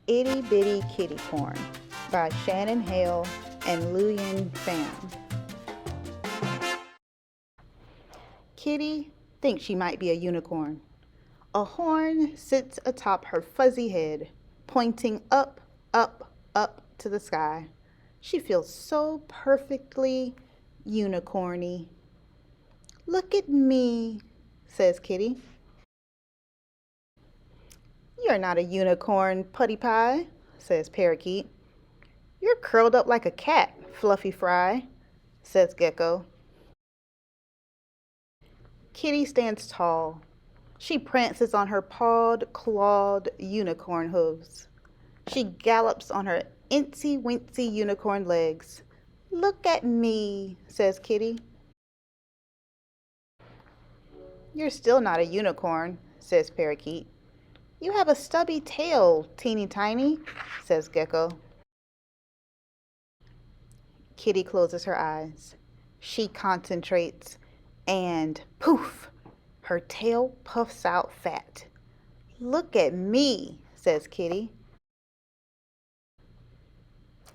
Itty-Bitty Kitty-Corn by Shannon Hale and Luyen Pham. Kitty thinks she might be a unicorn. A horn sits atop her fuzzy head, pointing up, up, up to the sky. She feels so perfectly unicorny. "Look at me," says Kitty. "You're not a unicorn, Putty Pie," says Parakeet. "You're curled up like a cat, Fluffy Fry," says Gecko. Kitty stands tall. She prances on her pawed, clawed unicorn hooves. She gallops on her incy-wincy unicorn legs. "Look at me," says Kitty. "You're still not a unicorn," says Parakeet. "You have a stubby tail, Teeny Tiny," says Gecko. Kitty closes her eyes. She concentrates, and poof, her tail puffs out fat. "Look at me," says Kitty.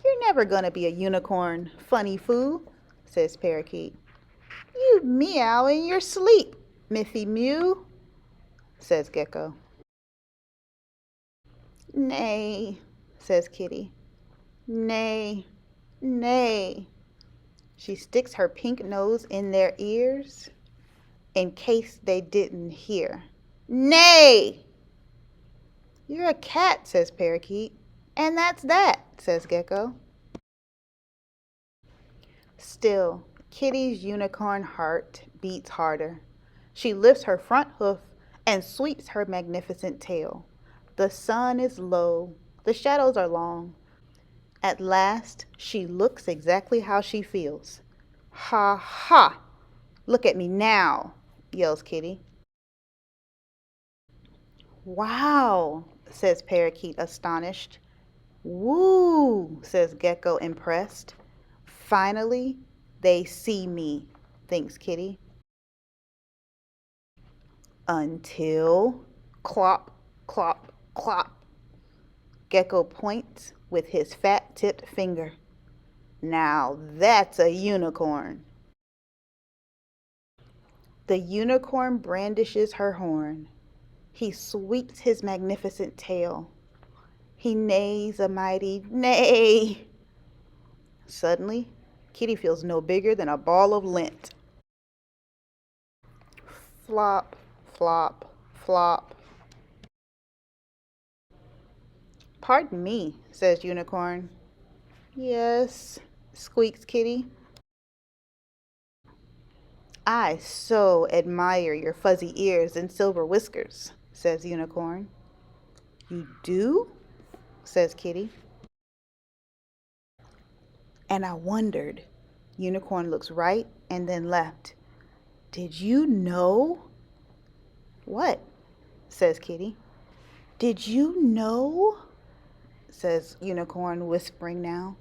"You're never gonna be a unicorn, funny foo," says Parakeet. "You meow in your sleep, Miffy Mew," says Gecko. "Nay," says Kitty. "Nay, nay." She sticks her pink nose in their ears in case they didn't hear. "Nay!" "You're a cat," says Parakeet. "And that's that," says Gecko. Still, Kitty's unicorn heart beats harder. She lifts her front hoof and sweeps her magnificent tail. The sun is low. The shadows are long. At last, she looks exactly how she feels. "Ha ha! Look at me now," yells Kitty. "Wow," says Parakeet, astonished. "Woo," says Gecko, impressed. "Finally, they see me," thinks Kitty. Until clop, clop, clop. Gecko points with his fat-tipped finger. "Now that's a unicorn." The unicorn brandishes her horn. He sweeps his magnificent tail. He neighs a mighty neigh. Suddenly, Kitty feels no bigger than a ball of lint. Flop, flop, flop. "Pardon me," says Unicorn. "Yes," squeaks Kitty. "I so admire your fuzzy ears and silver whiskers," says Unicorn. "You do?" says Kitty. "And I wondered." Unicorn looks right and then left. "Did you know?" "What?" says Kitty. "Did you know?" says Unicorn, whispering now.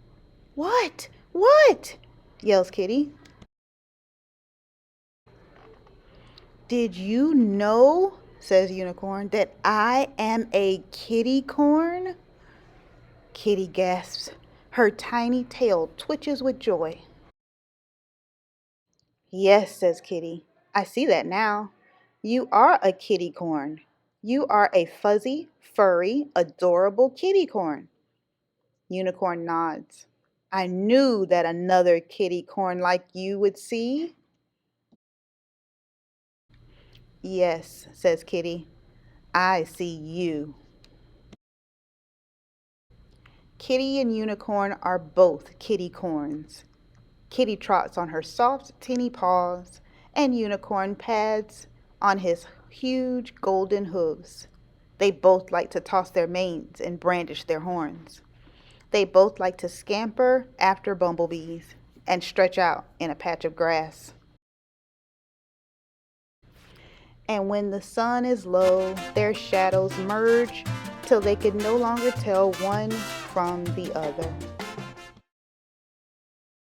"What? What?" yells Kitty. "Did you know," says Unicorn, "that I am a kitty-corn?" Kitty gasps. Her tiny tail twitches with joy. "Yes," says Kitty. "I see that now. You are a kitty-corn. You are a fuzzy, furry, adorable kitty-corn." Unicorn nods. "I knew that another kitty-corn like you would see." "Yes," says Kitty. "I see you." Kitty and Unicorn are both kitty-corns. Kitty trots on her soft, teeny paws, and Unicorn pads on his huge golden hooves. They both like to toss their manes and brandish their horns. They both like to scamper after bumblebees and stretch out in a patch of grass. And when the sun is low, their shadows merge till they can no longer tell one from the other.